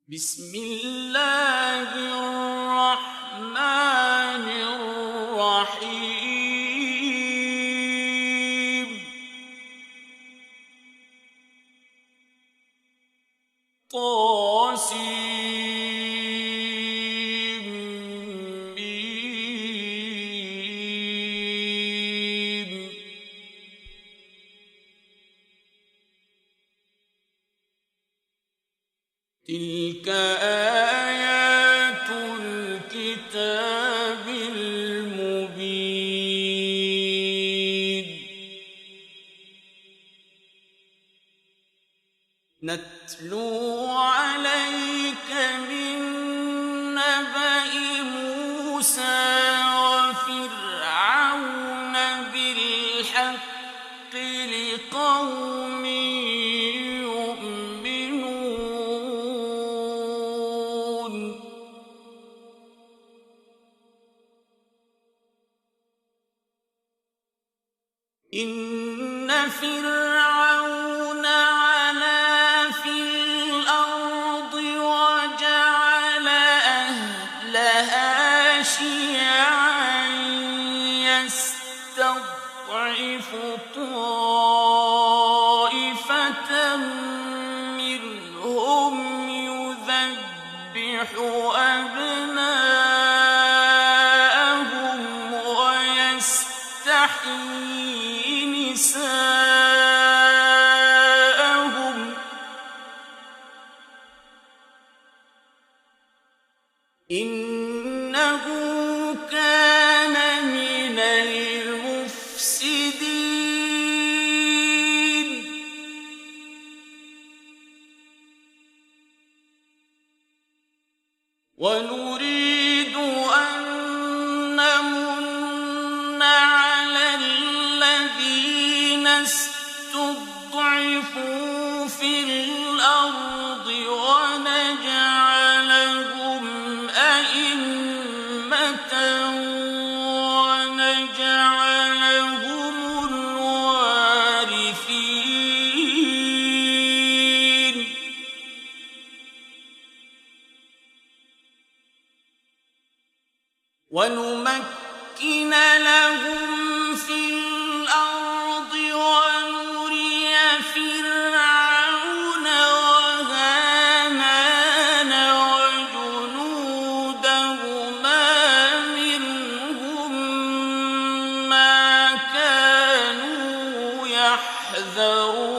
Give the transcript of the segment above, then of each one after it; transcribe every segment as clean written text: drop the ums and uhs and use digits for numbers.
بسم الله الرحمن الرحيم تلك آيات الكتاب المبين نتلو عليك من نبأ موسى وفرعون بالحق لقوم إن فرعون علا في الأرض وجعل أهلها شيعا يستضعف طائفة منهم يذبح أبناءهم ويستحيي نساءهم إنه كان من المفسدين ونريد أن نمن على الذين استضعفوا في الأرض ونجعلهم أئمة ونجعلهم الوارثين ونمكن لهم في الأرض ونري فرعون وهامان وجنودهما منهم ما كانوا يحذرون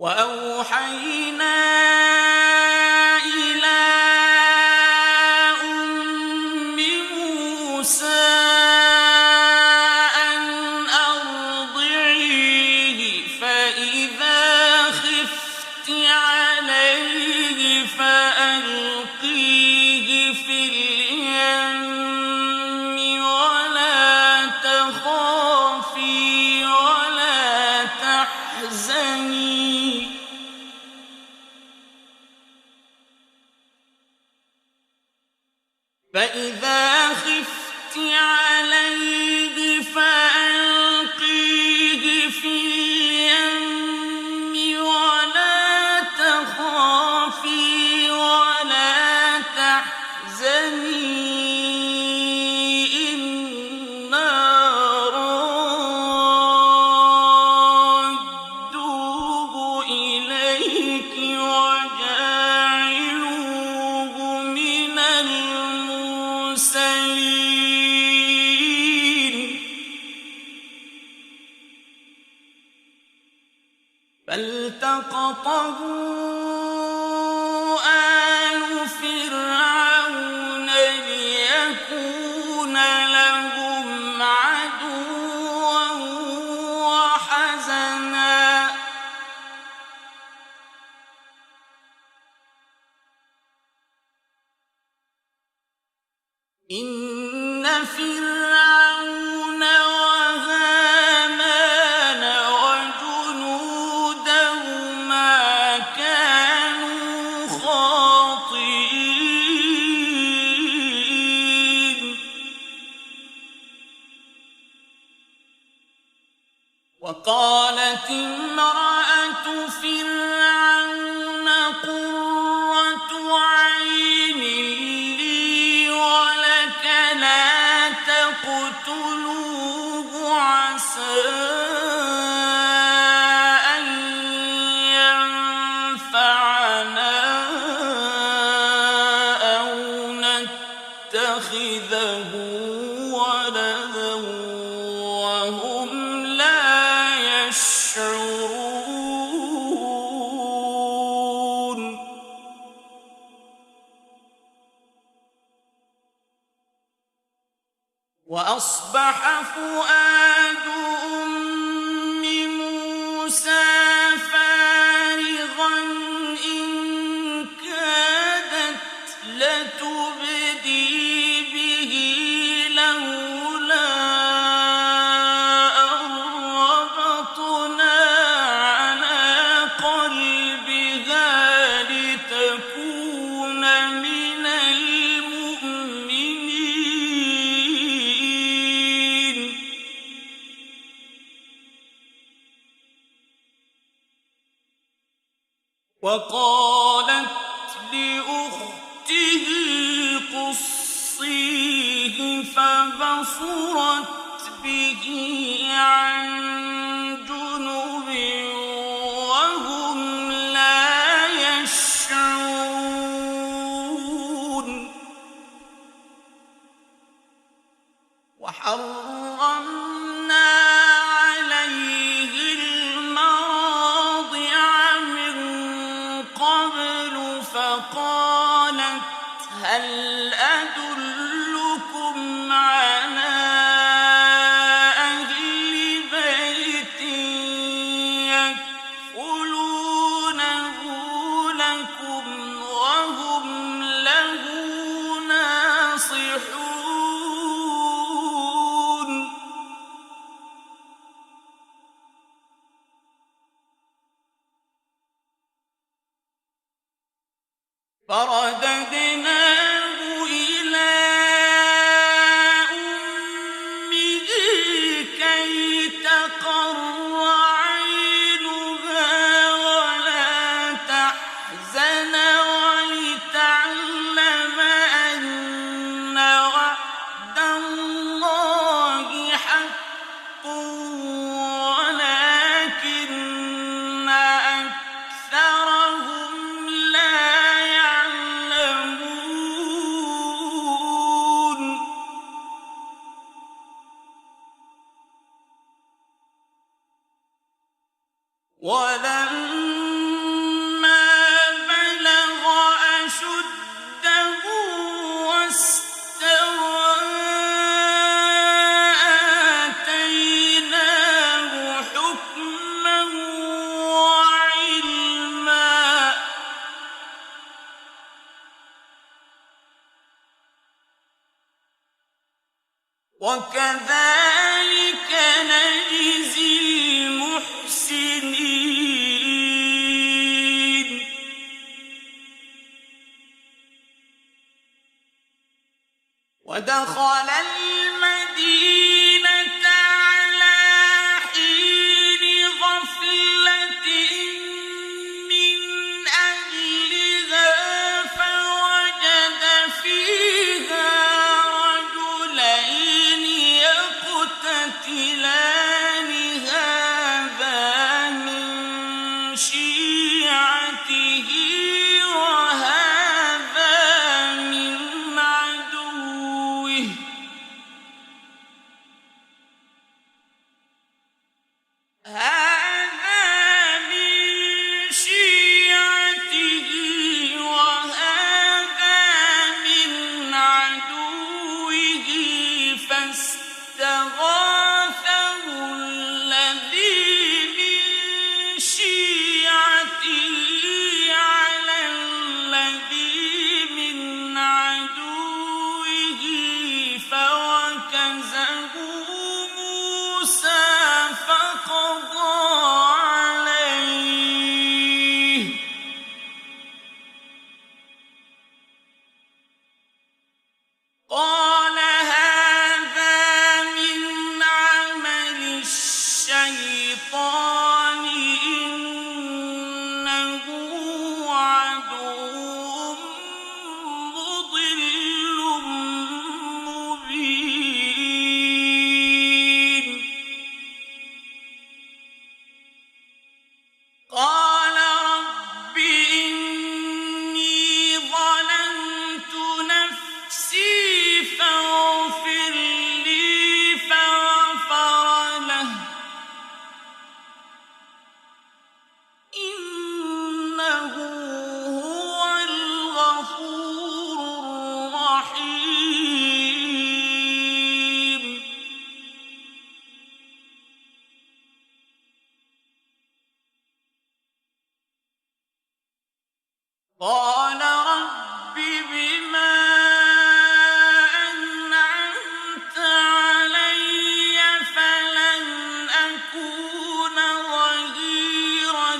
وأوحينا إلى أم موسى أن أرضعيه فإذا خفت عليه فألقيه في اليم ولا تخافي ولا تحزني فإذا خفت عليه فألقيه في اليم ولا تخافي ولا تحزني إنا رادوه إليك وجاعلوه من المرسلين فالتقطه آل فرعون ليكون لهم عدوا وحزنا إن فرعون وهامان وجنودهما كانوا يتخذه ولدا وهم لا يشعرون وأصبح فؤاد أم موسى فارغا إن كادت لتبدي به لولا أن ربطنا على قلبها لتكون من المؤمنين وقالت لأخته قصيه فبصرت به عن جنب وهم لا يشعرون وحرمنا عليه المراضع من قبل فقالت هل أدلكم على أهل بيت يكفلونه لكم وهم له ناصحون فرددناه إلى أمه كي تقر عينها ولا تحزن ولتعلم أن وعد الله حق ولكن أكثرهم لا يعلمون ولما بلغ أشده واستوى آتيناه حكما وعلما وكذلك نجزي المحسنين ودخل المدينة على حين غفلة من أهلها فوجد فيها رجلين يقتتلان هذا من شيعته وهذا من عدوه قال رب بما أنعمت علي فلن أكون ظهيرا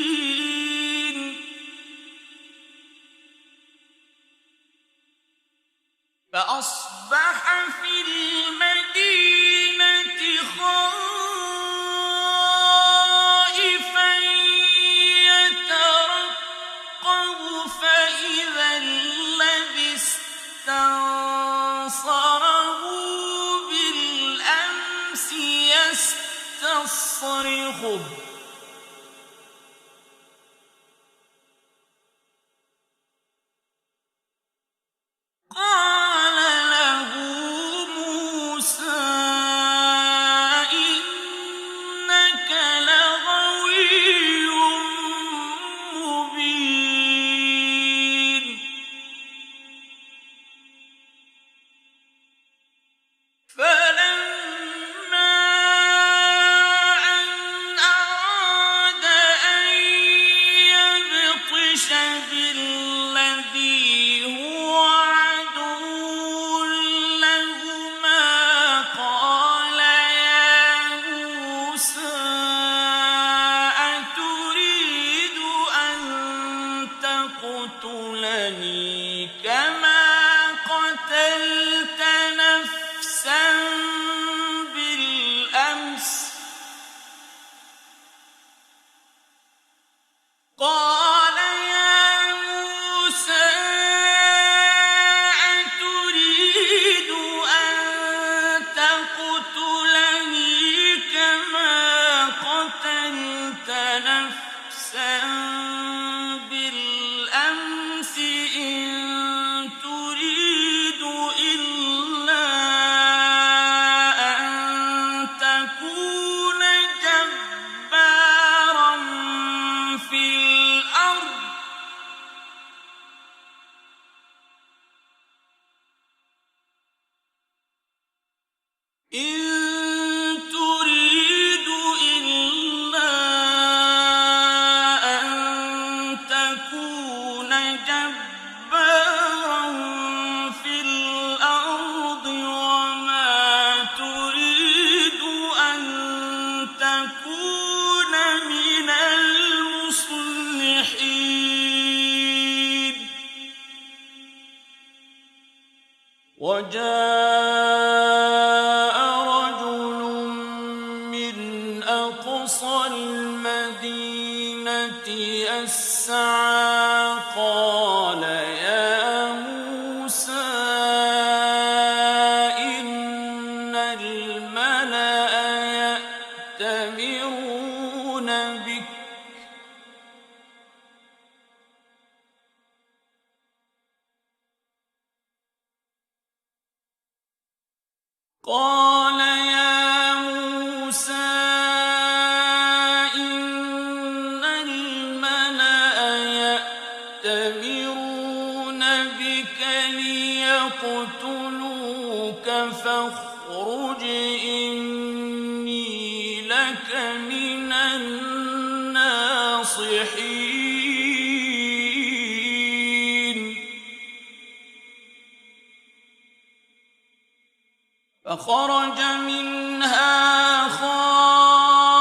للمجرمين فأصبح في المدينة خائفا يترقب فإذا الذي استنصره بالأمس يستصرخه قال له موسى إنك لغوي مبين فلما أن أراد أن يبطش بالذي هو عدو لهما قال يا موسى أتريد أن تقتلني كما قتلت نفسا بالأمس قال يا موسى أتريد أن تقتلني كما قتلت نفسا بالأمس إن تريد إلا أن تكون جبارا في الأرض إن تريد إلا أن تكون جبارا في الأرض وما تريد أن تكون من المصلحين وجاء رجل من أقصى المدينة يسعى قال يا موسى إن الملأ يأتمرون بك قال يا موسى إن الملأ يأتمرون بك ليقتلوك فاخرج إني لك من الناصحين فخرج منها خائفا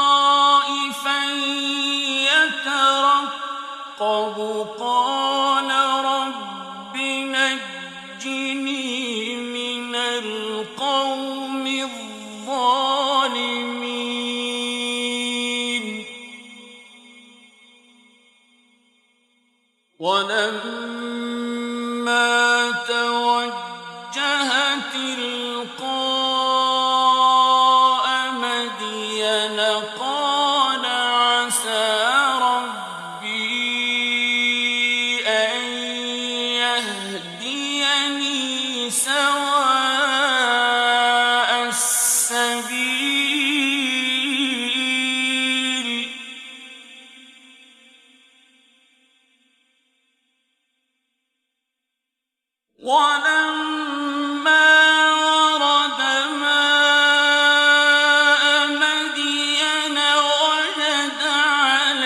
يترقب قال رب نجني من القوم الظالمين ولما توجه تلقاء مدين قال عسى ربي أن يهديني سواء السبيل ولما ورد ماء مدين وجد على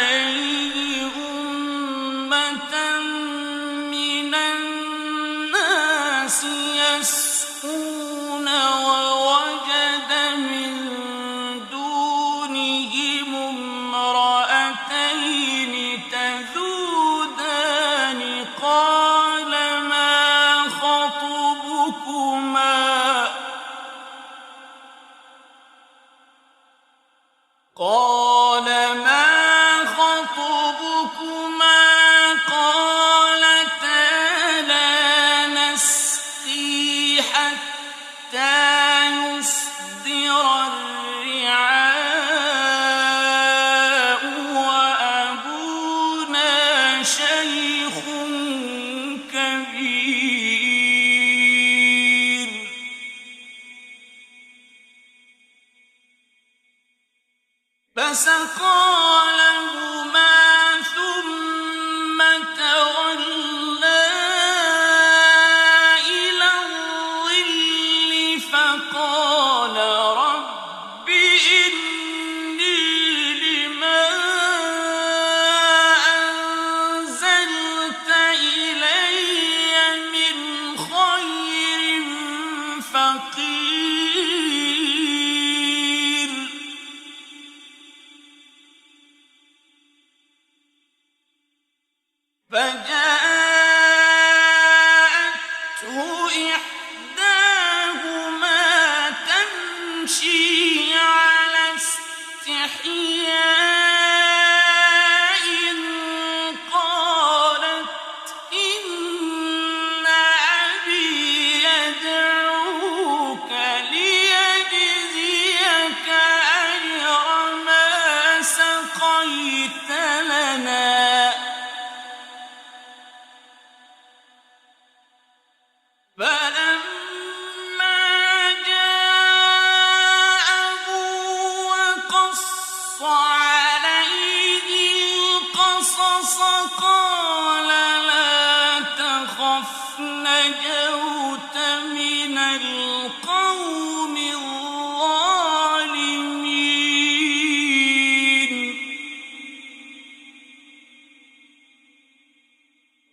قال ما خطبكما قالتا لا نسقي حتى يصدر الرعاء وأبونا شيخ كبير فسقى لهما ثم تولى إلى الظل فقال رب إني لما أنزلت إلي من خير فقير فجاءته إحداهما تمشي على استحياء قالت إن أبي يدعوك ليجزيك أجر ما سقيت لنا فلما جاءه وقص عليه القصص قال لا تخف نجوت من القوم الظالمين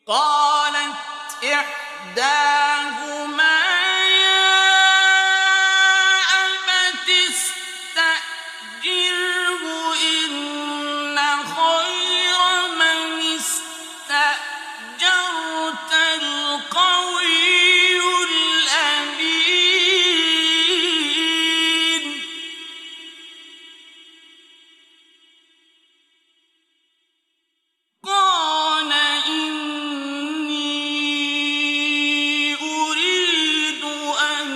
قالت إحداهما يا أبت استأجره إن خير من استأجرت القوي الأمين قال إني أريد أن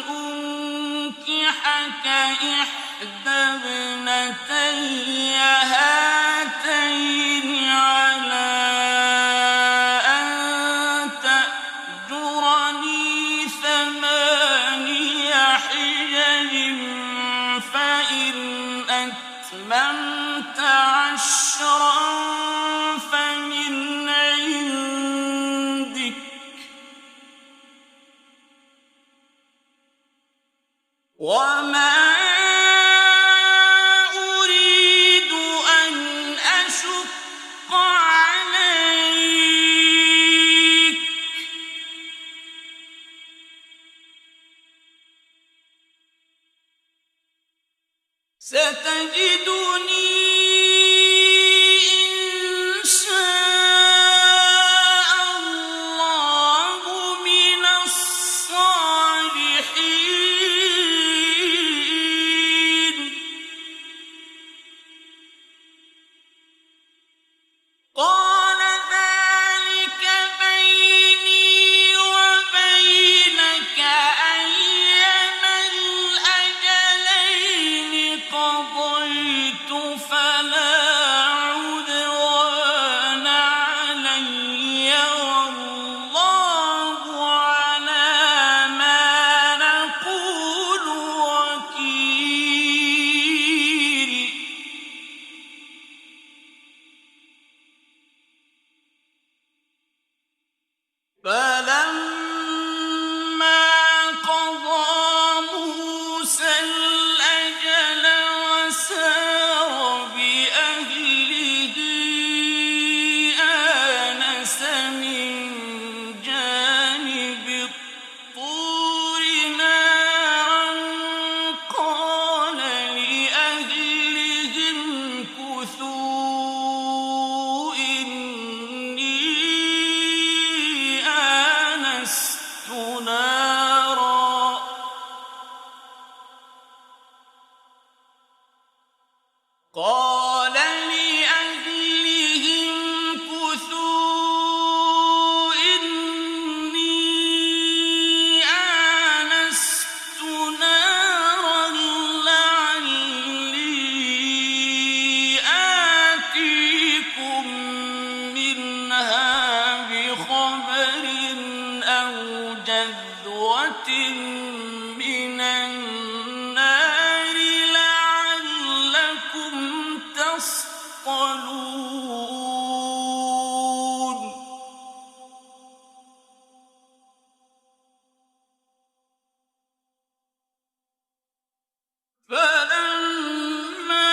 أنكحك إحدى ابنتي هاتين على أن تأجرني 8 حجج فإن أتممت 10 فمن عندك وما أريد أن أشق عليك ستجدني إن شاء الله من الصالحين قال ذلك بيني وبينك أيما الأجلين قضيت فلا عدوان علي والله على ما نقول وكيل فلما قضى موسى الأجل وسار بأهله آنس من جانب الطور نارا قال لأهلهم كثوا إني من النار لعلكم تصطلون فلما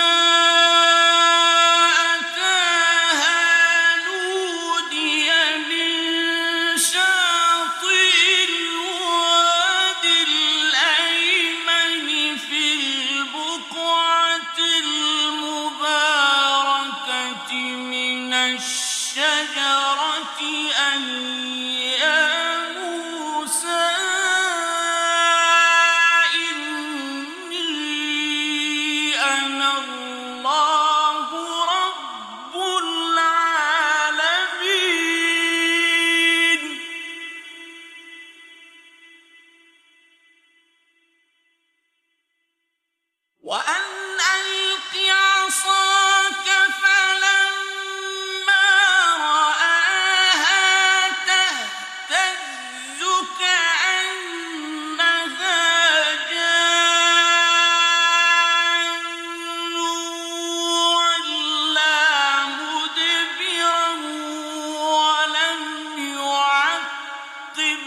أتاها نودي من شاطئ الواد الأيمن في البقعة المباركة من الشجرة أن يا موسى إني أنا الله رب العالمين وأن ألق عصاك فلما رآها تهتز كأنها جان ولا مدبرا ولم يعقب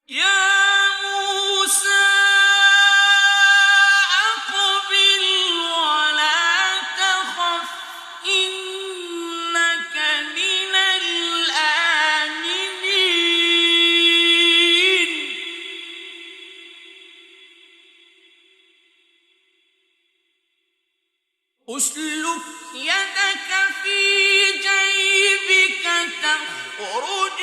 يا موسى أقبل ولا تخف إنك من الآمنين أسلك يدك في جيبك تخرج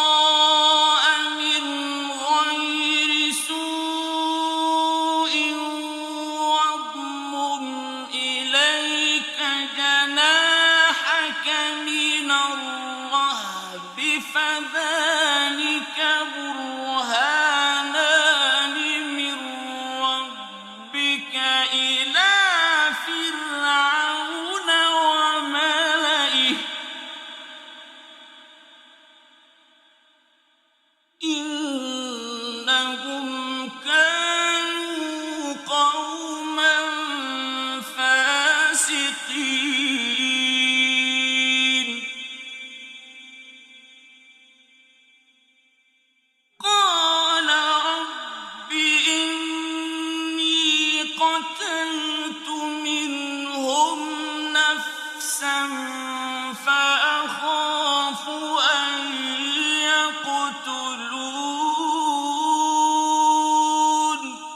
بيضاء من غير سوء واضمم إليك جناحك من الرهب فذلك برهانان من ربك إلى فرعون وملئه إنهم كانوا قوما فاسقين قال رب إني قتلت منهم نفسا فأخاف أن يقتلون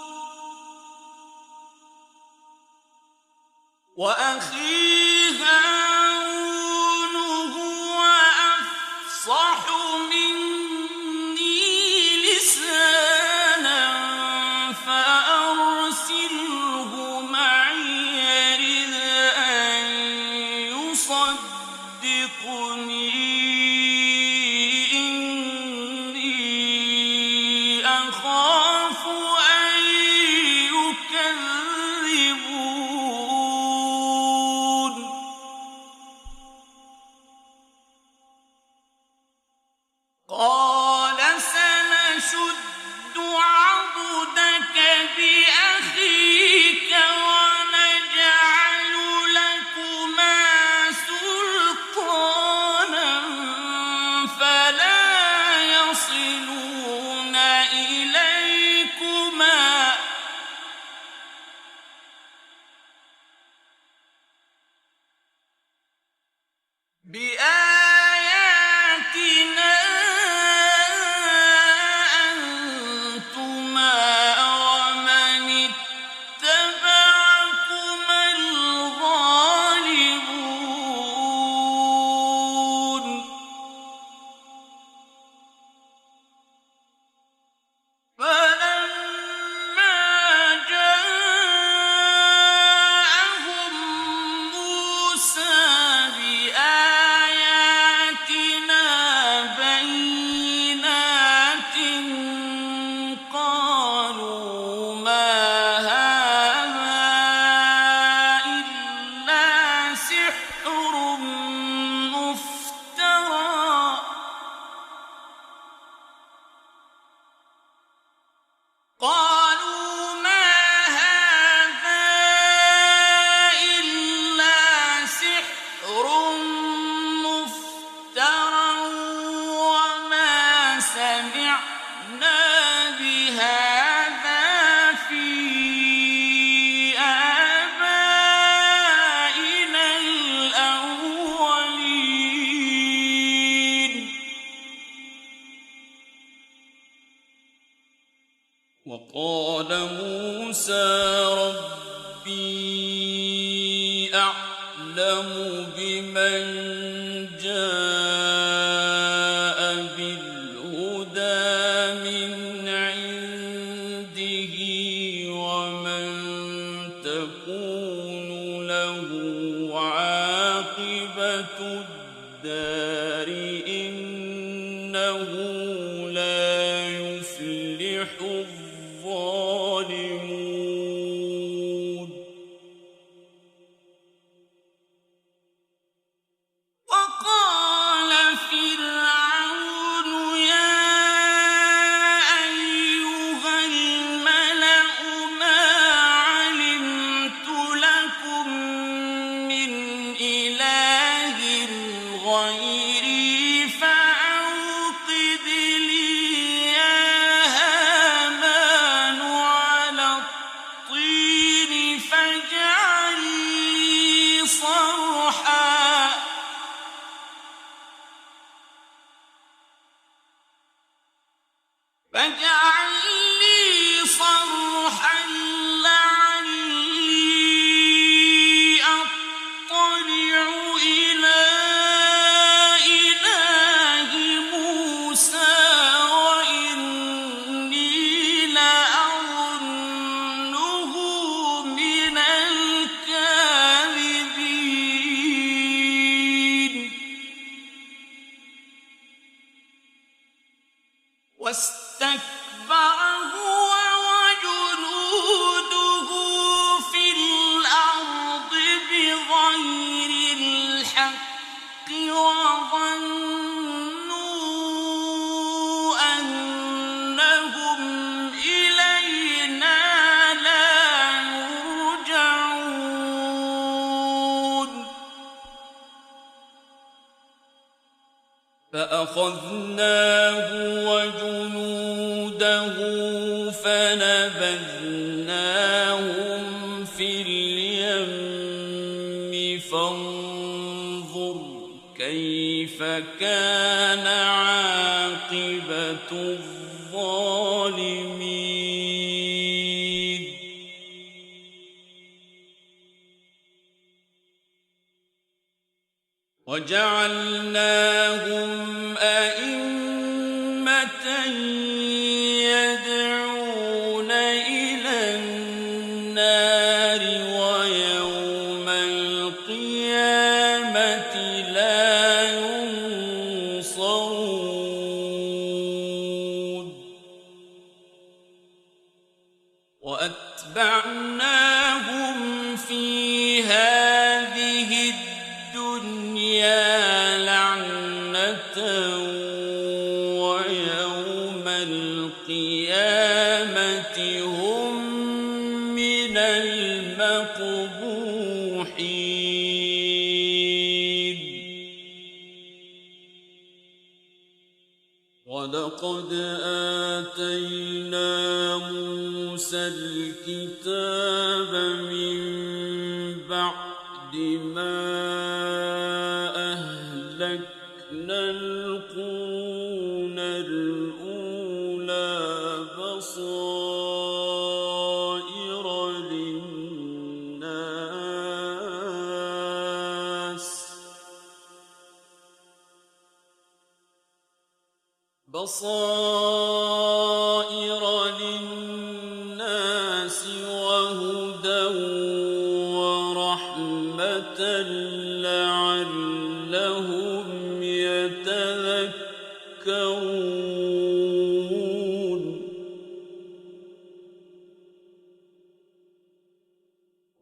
وقال موسى ربي أعلم بمن جاء بالهدى من عنده ومن تكون له عاقبة الدار إنه لا يفلح الظالمون. وقال فرعون يا أيها الملأ ما علمت لكم من إله غيري فأوقد لي يا هامان على الطين فاجعل لي صرحا لعلي أطلع إلى إله موسى وإني لأظنه من الكاذبين. واستكبر هو وجنوده في الأرض بغير الحق وظنوا أنهم إلينا لا يرجعون. فأخذناه وجنوده فنبذناهم في اليم فانظر كيف كان عاقبة الظالمين. وجعلناهم أئمة يدعون إلى النار ويوم القيامة لا ينصرون. وأتبعناهم في هذه الدنيا لعنة ويوم القيامة هم من المقبوحين. ولقد آتينا موسى الكتاب من بعد ما أهلكنا القرون الأولى بصائر للناس وهدى ورحمة لعلهم يتذكرون.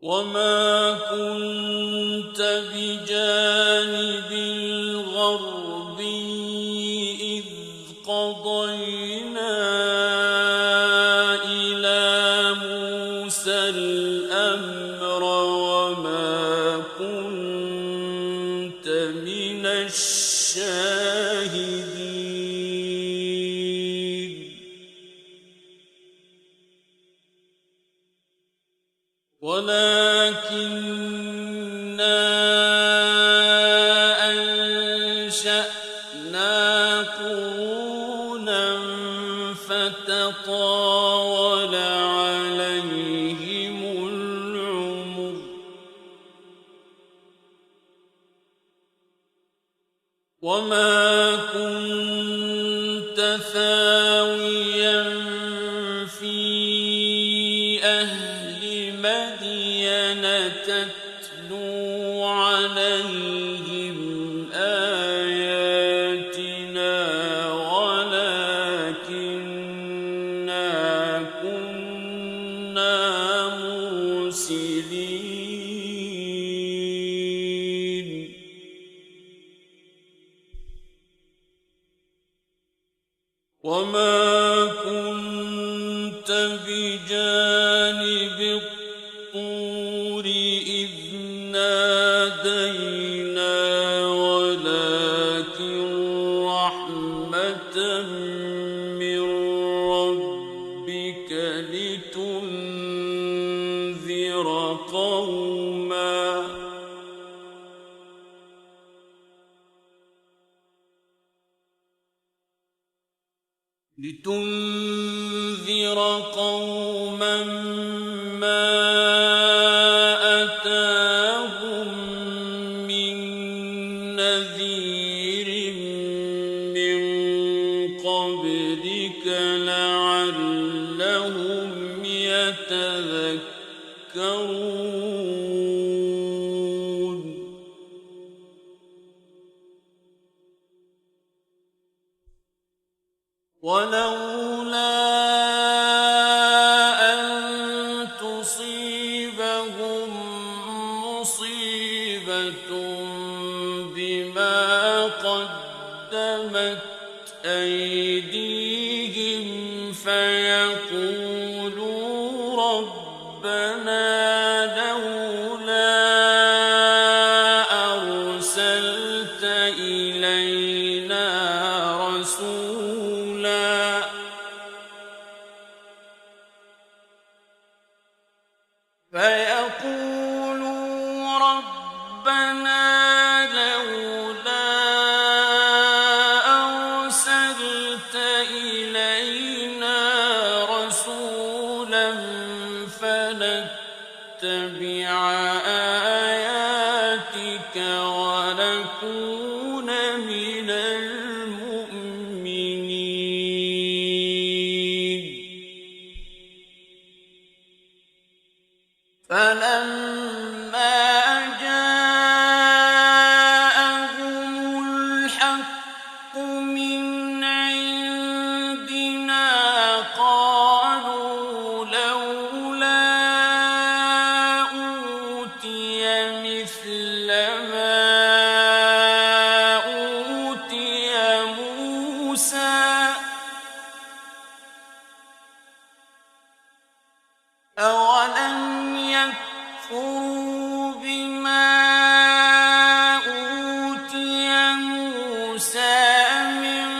وما كنت بجانب الغربي إذ قضينا إلى موسى الأمر وما كنت من الشاهدين. ولكننا أنشأنا قرونا فتطاول عليهم العمر وما كنت ثاويا في أهل مدين تتلو عليهم آياتنا ولكننا كنا مرسلين وما كنت بجانب الطور إذ نادينا ولكن رحمة من ربك لتنذر قوما ما أتاهم من نذير من قبلك لعلهم يتذكرون ولولا أن تصيبهم مصيبة بما قدمت أيديهم فيقولوا ربنا لولا أرسلت إلينا رسولا فنتبع آياتك ونكون من المؤمنين فلما جاءهم الحق من عندنا قالوا لولا أوتي مثل ما أوتي موسى أولم يكفروا بما أوتي موسى من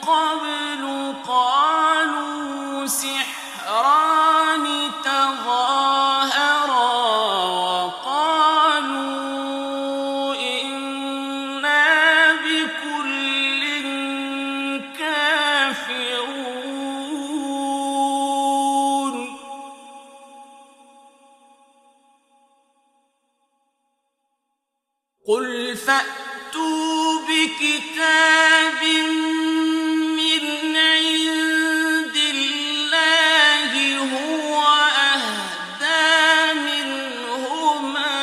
قبل قالوا سحران تظاهرا وقالوا إنا بكل كافرون قل فأتوا بكتاب من عند الله هو أهدى منهما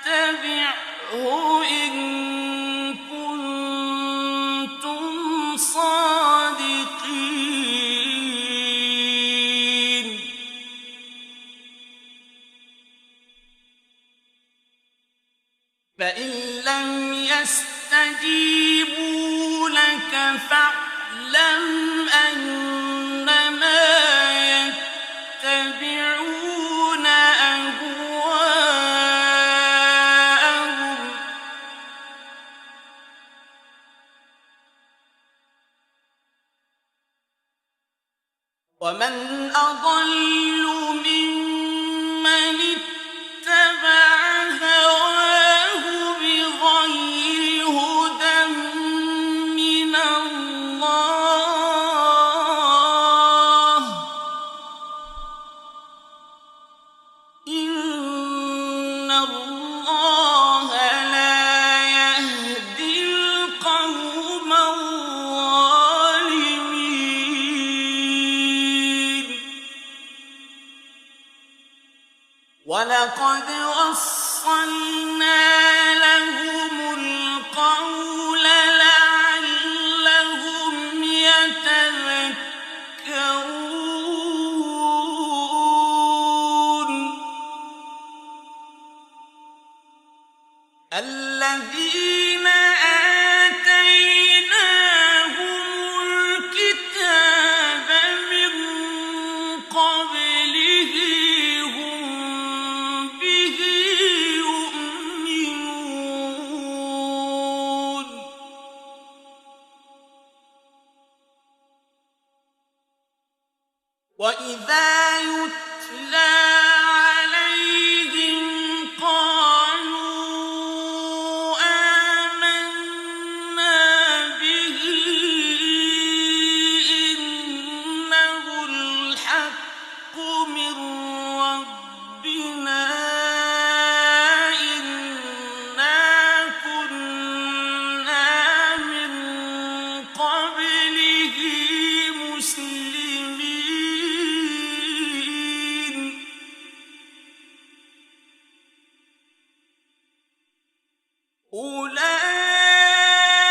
أتبعه إن كنتم صادقين فإن لم يستجيبوا لك فاعلم أنما يتبعون أهواءهم ومن أضل ممن اتبع هواه بغير هدى من الله وَلَقَدْ وَصَّلْنَا لَهُمُ الْقَوْلَ لَعَلَّهُمْ يَتَذَكَّرُونَ الَّذِينَ آتَيْنَاهُمُ الْكِتَابَ مِن قَبْلِهِ هُم بِهِ يُؤْمِنُونَ وَإِذَا يُتْلَىٰ عَلَيْهِمْ قَالُوا آمَنَّا بِهِ إِنَّهُ الْحَقُّ مِن رَّبِّنَا إِنَّا كُنَّا مِن قَبْلِهِ مُسْلِمِينَ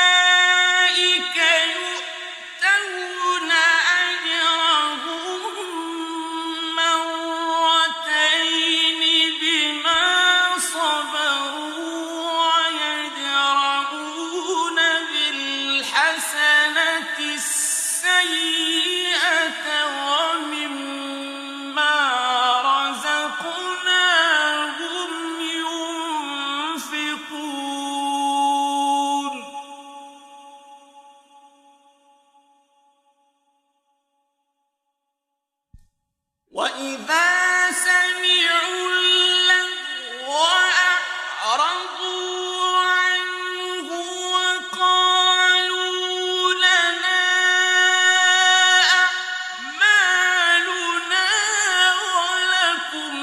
أُولَٰئِكَ يُؤْتَوْنَ أَجْرَهُم مَّرَّتَيْنِ بِمَا صَبَرُوا وَيَدْرَءُونَ بِالْحَسَنَةِ السَّيِّئَةَ وَمِمَّا رَزَقْنَاهُمْ يُنفِقُونَ وَإِذَا سَمِعُوا اللَّغْوَ أَعْرَضُوا عَنْهُ وَقَالُوا لَنَا أَعْمَالُنَا وَلَكُمْ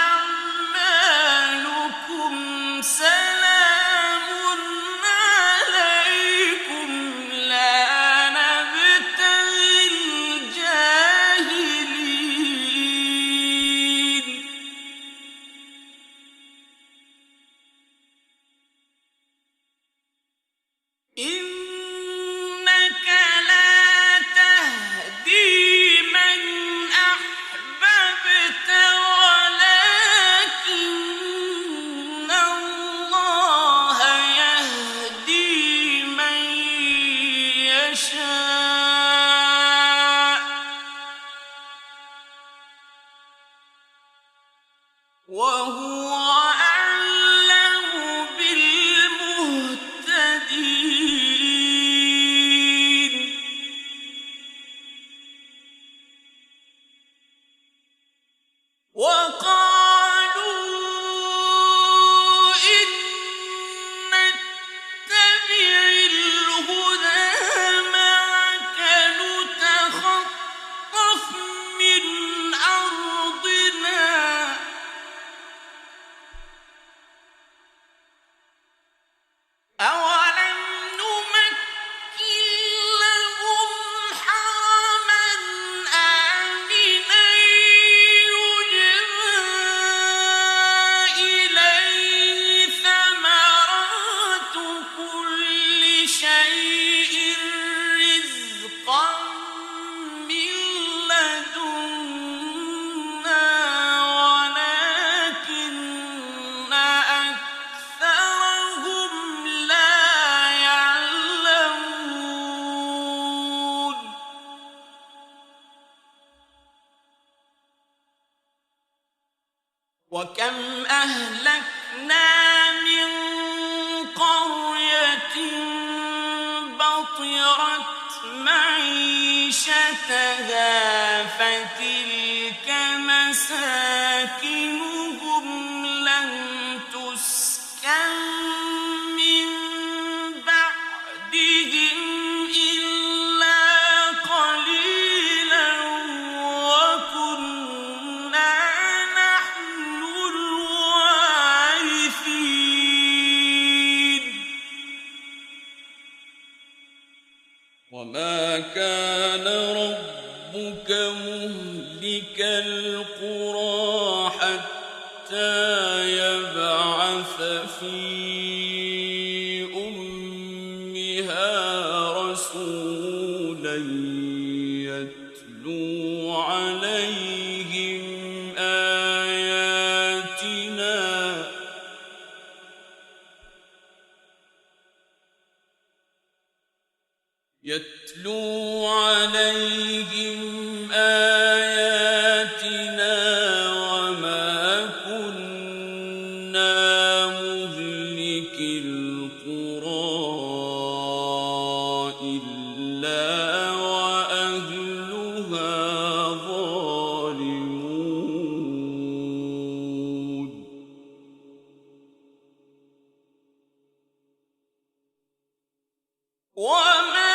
أَعْمَالُكُمْ سَلَامٌ عَلَيْكُمْ لَا نَبْتَغِي الْجَاهِلِينَ إِنَّكَ لَا تَهْدِي مَنْ أَحْبَبْتَ وَلَٰكِنَّ اللَّهَ يَهْدِي مَن يَشَاءُ ۚ وَهُوَ أَعْلَمُ بِالْمُهْتَدِينَ وَقَالُوا إِن نَّتَّبِعِ الْهُدَىٰ مَعَكَ نُتَخَطَّفْ مِنْ أَرْضِنَا أَوَلَمْ نُمَكِّن لَّهُمْ حَرَمًا آمِنًا يُجْبَىٰ إِلَيْهِ ثَمَرَاتُ كُلِّ شَيْءٍ رِّزْقًا مِّن لَّدُنَّا وَلَٰكِنَّ أَكْثَرَهُمْ لَا يَعْلَمُونَ وَكَمْ أَهْلَكْنَا مِن قَرْيَةٍ بَطِرَتْ مَعِيشَتَهَا فَتِلْكَ مَسَاكِنُهُمْ لَمْ تُسْكَن مِّن بَعْدِهِمْ إِلَّا قَلِيلًا وَكُنَّا نَحْنُ الْوَارِثِينَ وَمَا كَانَ رَبُّكَ مُهْلِكَ الْقُرَىٰ حَتَّىٰ يتلو عليهم آياتنا وما كنا مهلكي القرى إلا وأهلها ظالمون وما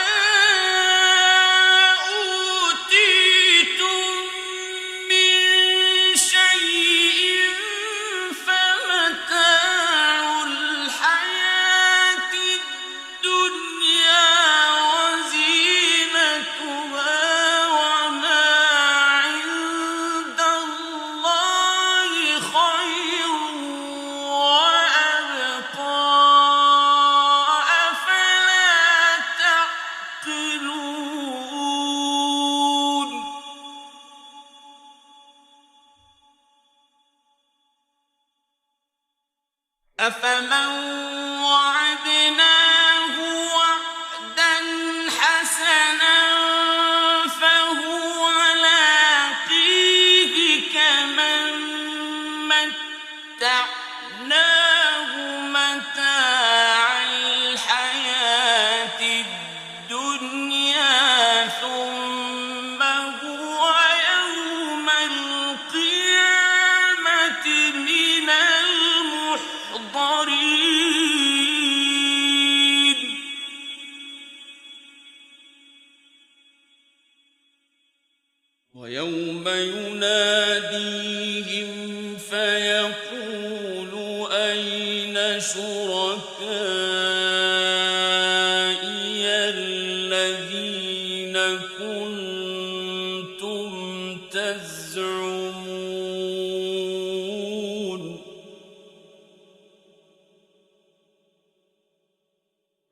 أوتيتم من شيء فمتاع الحياة الدنيا وزينتها وما عند الله خير وأبقى أفلا تعقلون أفمن وعدناه وعدا حسنا فهو لاقيه كمن متعناه متاع الحياة الدنيا ثم هو يوم القيامة من المحضرين ويوم يناديهم فيقول أين شركائي الذين كنتم تزعمون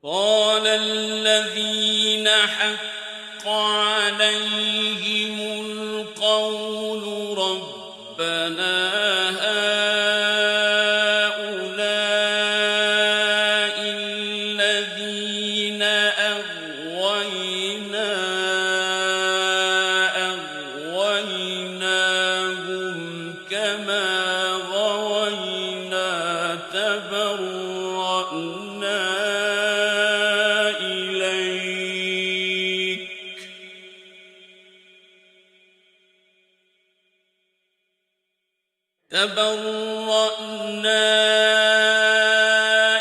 قال الذين حق عليهم القول ربنا هؤلاء الذين أغويناهم كما غوينا تبرأنا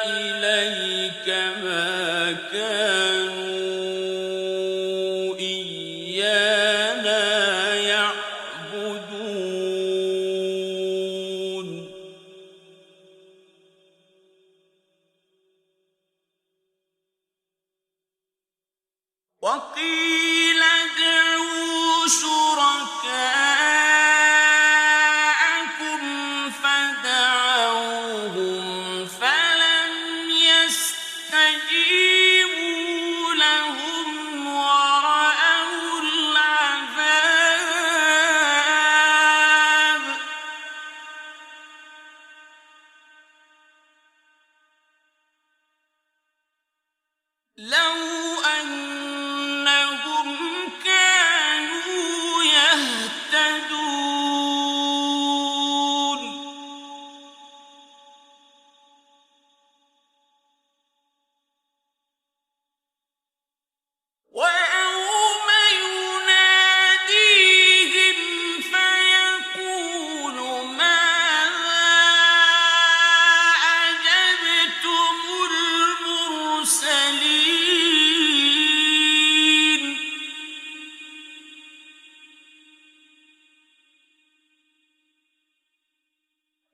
إليك ما كانوا إيانا يعبدون وقيل ادعوا شركاءكم فدعوهم فلم يستجيبوا لهم ورأوا العذاب لو أنهم كانوا يهتدون ويوم يناديهم فيقول ماذا أجبتم المرسلين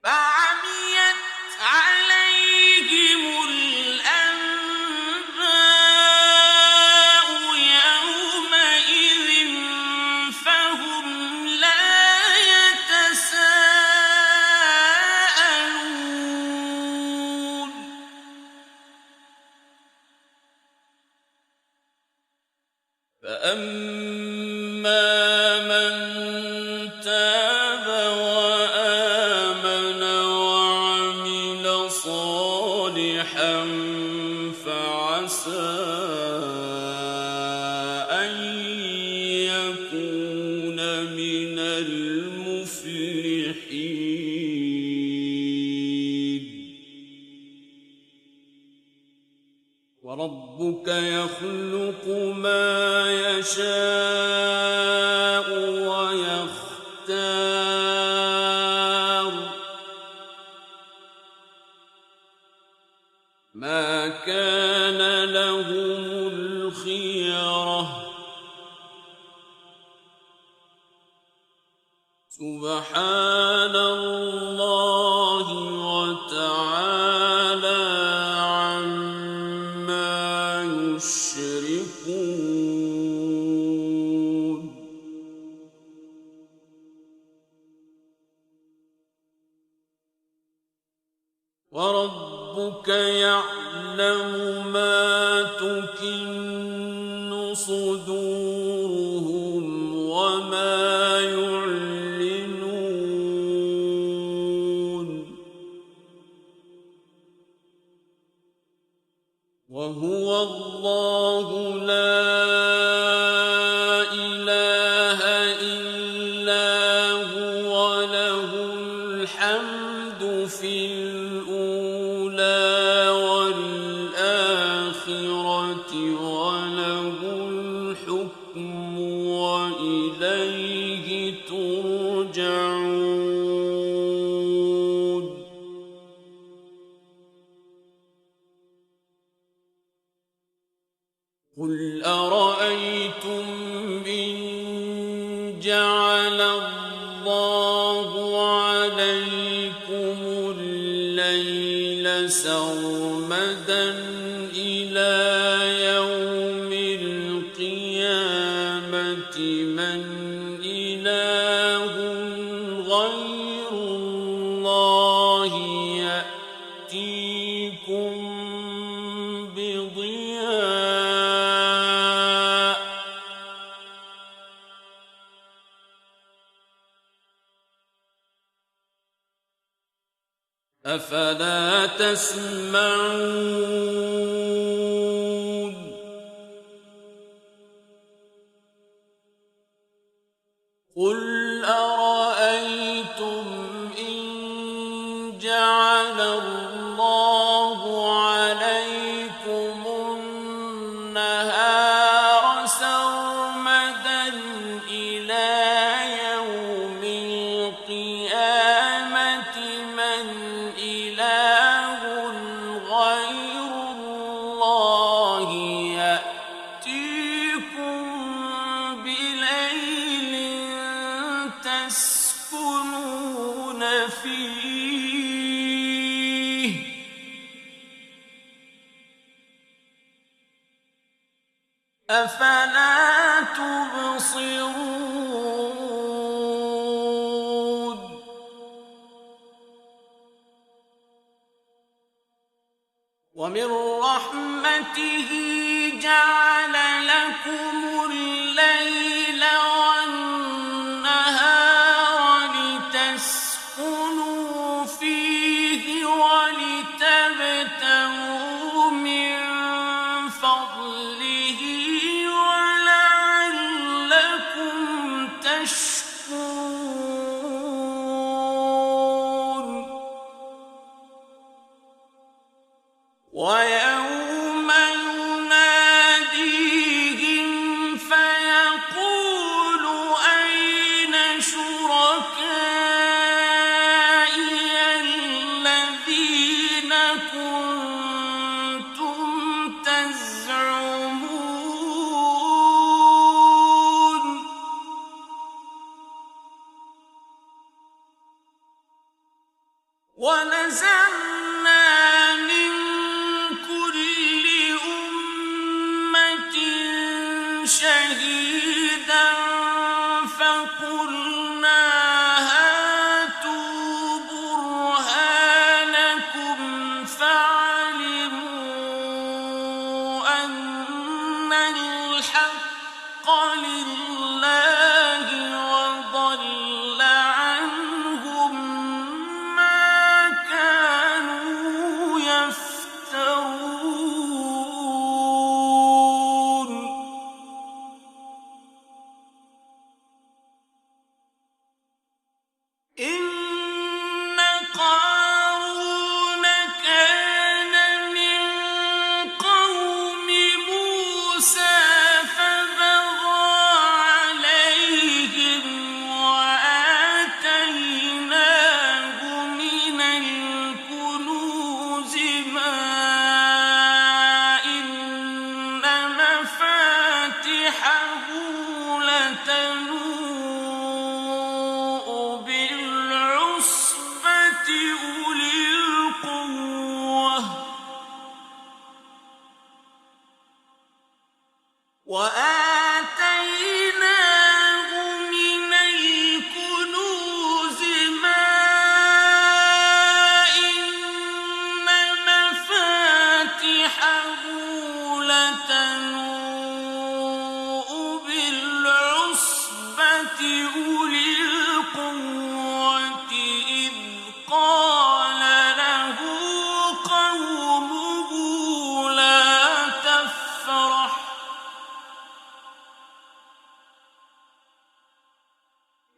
فعميت عليهم الأنباء يومئذ فهم لا يتساءلون فأما فَأَمَّا مَن تَابَ وَآمَنَ وَعَمِلَ صَالِحًا فَعَسَىٰ أَن يَكُونَ مِنَ الْمُفْلِحِينَ. وَرَبُّكَ يَخْلُقُ مَا يَشَاءُ وَيَخْتَارُ ۗ مَا كَانَ لَهُمُ الْخِيَرَةُ ۚ سُبْحَانَ اللَّهِ وَتَعَالَىٰ عَمَّا يُشْرِكُونَ. وَرَبُّكَ يَعْلَمُ مَا تُكِنُّ صُدُورُهُمْ وَمَا يُعْلِنُونَ. وَهُوَ اللَّهُ لَا إِلَٰهَ إِلَّا هُوَ لَهُ الْحَمْدُ فِي الْأُولَىٰ وَالْآخِرَةِ وَلَهُ الْحُكْمُ وَإِلَيْهِ تُرْجَعُونَ. قُلْ أَرَأَيْتُمْ إِن جَعَلَ اللَّهُ عَلَيْكُمُ اللَّيْلَ سَرْمَدًا إِلَىٰ يَوْمِ الْقِيَامَةِ مَنْ إِلَٰهٌ غَيْرُ اللَّهِ يَأْتِيكُم بِضِيَاءٍ ۖ أَفَلَا تَسْمَعُونَ. قُلْ أَرَأَيْتُمْ إِن جَعَلَ اللَّهُ عَلَيْكُمُ النَّهَارَ سَرْمَدًا إِلَىٰ يَوْمِ الْقِيَامَةِ مَنْ إِلَٰهٌ غَيْرُ اللَّهِ يَأْتِيكُم بِلَيْلٍ تَسْكُنُونَ فِيهِ ۖ أَفَلَا تُبْصِرُونَ. وَمِن رَّحْمَتِهِ جَعَلَ لَكُمُ اللَّيْلَ وَالنَّهَارَ لِتَسْكُنُوا فِيهِ وَلِتَبْتَغُوا مِن فَضْلِهِ وَلَعَلَّكُمْ تَشْكُرُونَ. وَيَوْمَ يُنَادِيهِمْ فَيَقُولُ أَيْنَ شُرَكَائِيَ الَّذِينَ كُنتُمْ تَزْعُمُونَ. وَنَزَعْنَا مِن كُلِّ أُمَّةٍ شَهِيدًا فَقُلْنَا هَاتُوا بُرْهَانَكُمْ فَعَلِمُوا أَنَّ الْحَقَّ لِلَّهِ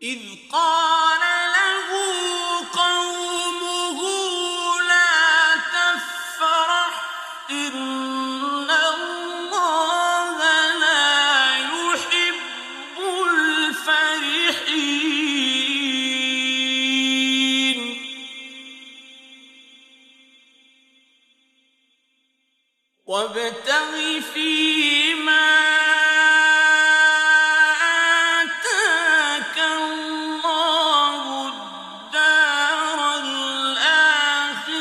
إذ قال له قومه لا تفرح إن الله لا يحب الفرحين وابتغ فيما آتاك الله الدار الآخرة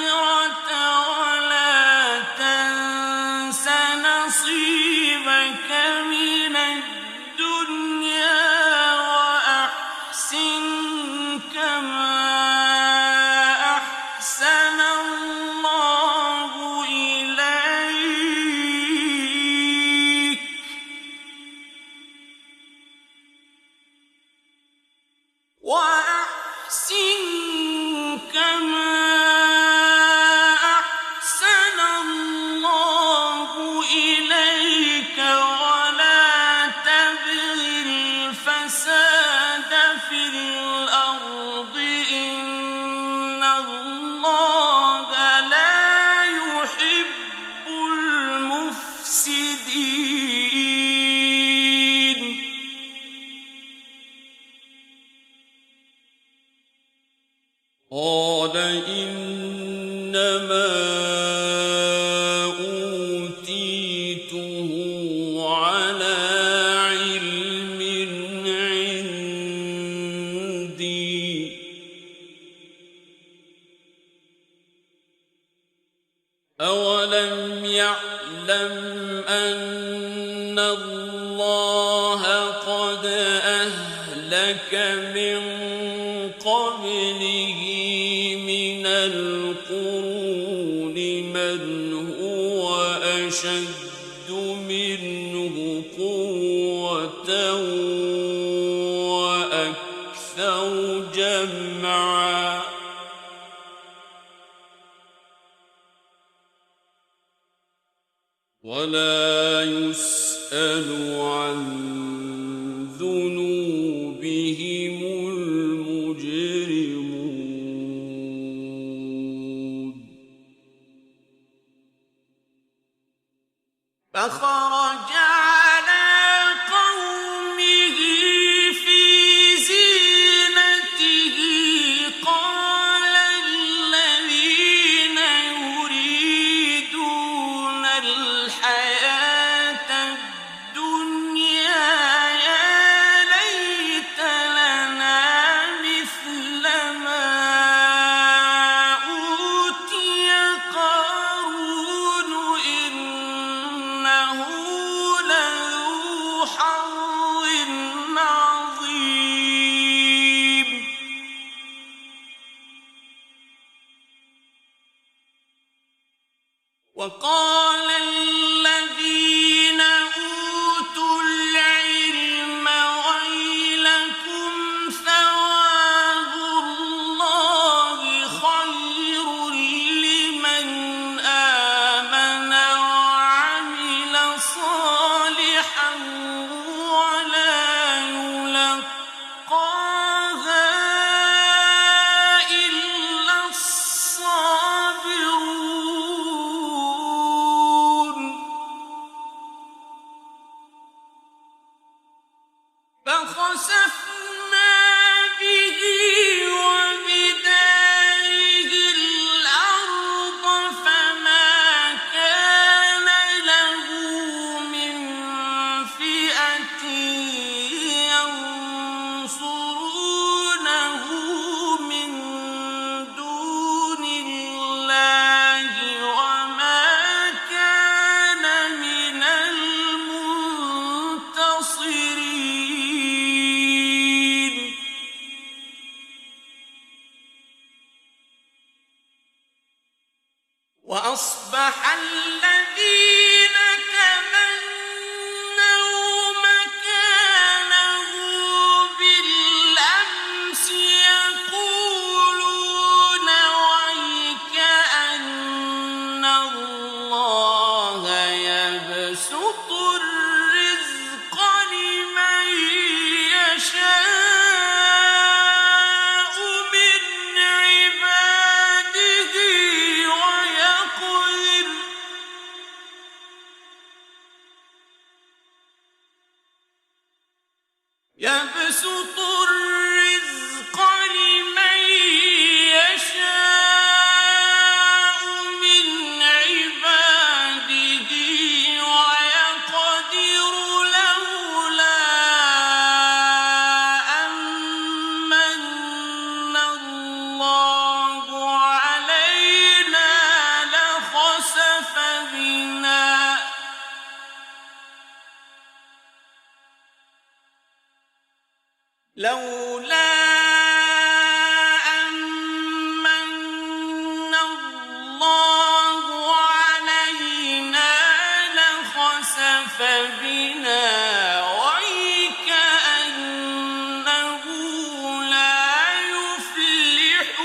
ولا تنس نصيبك من الدنيا وأحسن كما أحسن الله إليك وأحسن كما أحسن الله إليك ولا تبغ الفساد في الأرض إن الله لا يحب المفسدين قال إنما أوتيته على علم عندي أولم يعلم أن الله قد أهلك من قبله من القرون من هو أشد منه قوة وأكثر جمعا ولا يسأل عن ذنوبهم المجرمون فخرج على قومه في زينته قال الذين يريدون الحياة الدنيا يا ليت لنا مثل ما أوتي قارون إنه لذو حظ عظيم وقال الذين أوتوا العلم ويلكم ثواب الله خير لمن آمن وعمل صالحا ولا يلقاها إلا الصابرون فخسفنا به وبداره الأرض فما كان له من فئة ينصرونه من دون الله وما كان من المنتصرين يبسط الرزق لمن يشاء من عباده ويقدر لولا أن من الله علينا لخسف بنا لولا أن من الله علينا لخسف بنا وكأنه لا يفلح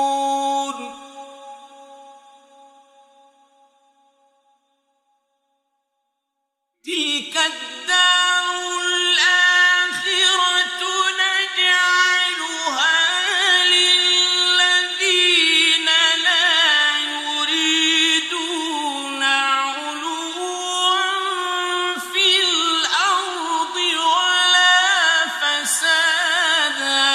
الكافرون تلك الدار الآخرة نجعلها للذين لا يريدون علوا في الأرض ولا فسادا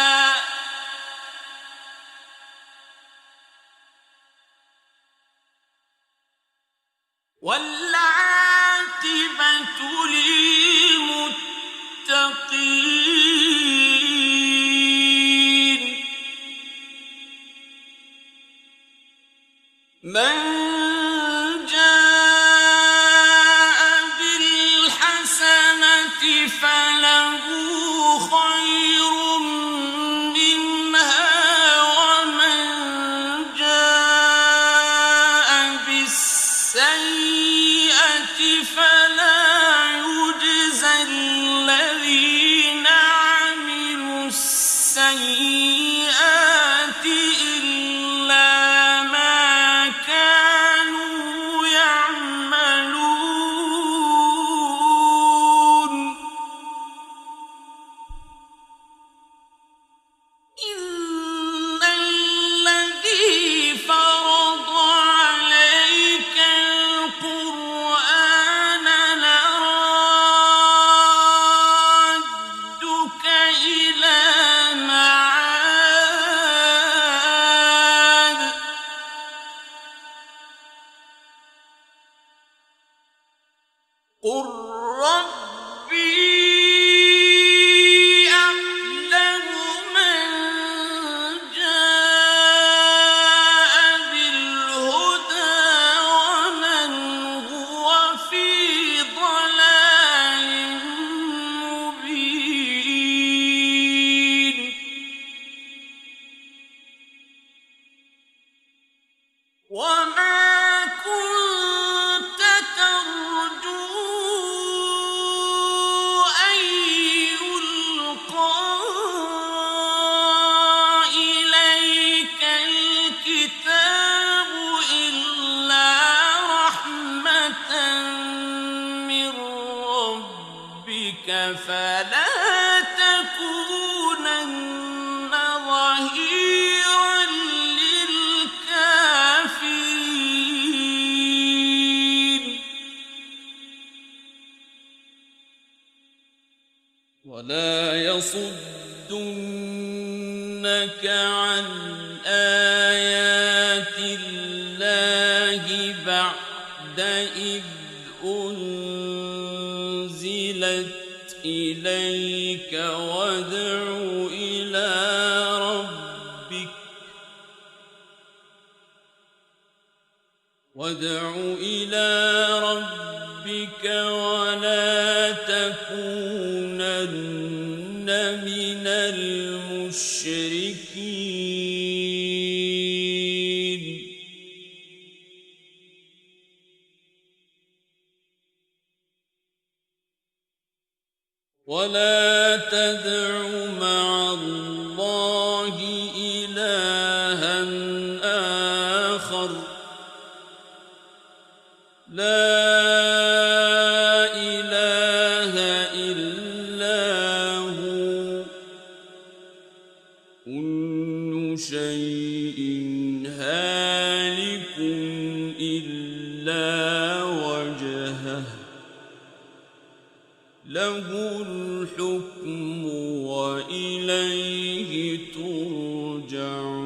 والعاقبة للمتقين من جاء بالحسنة فله خير منها ومن جاء بالسيئة فلا يجزى الذين عملوا السيئات إلا ما كانوا يعملون إن الذي فرض عليك القرآن لرادك إلى معاد قل ربي أعلم من جاء بالهدى ومن هو في ضلال مبين وما كنت ترجو أن يلقى إليك الكتاب إلا رحمة من ربك فلا تكونن ظهيرا للكافرين ولا يصدنك عن آيات الله بعد إذ أنزلت إليك وادع إلى ربك ولا تكونن من المشركين ولا تدع مع الله إلها آخر لا إله إلا هو كل شيء هالك إلا وجهه له الحكم وإليه ترجعون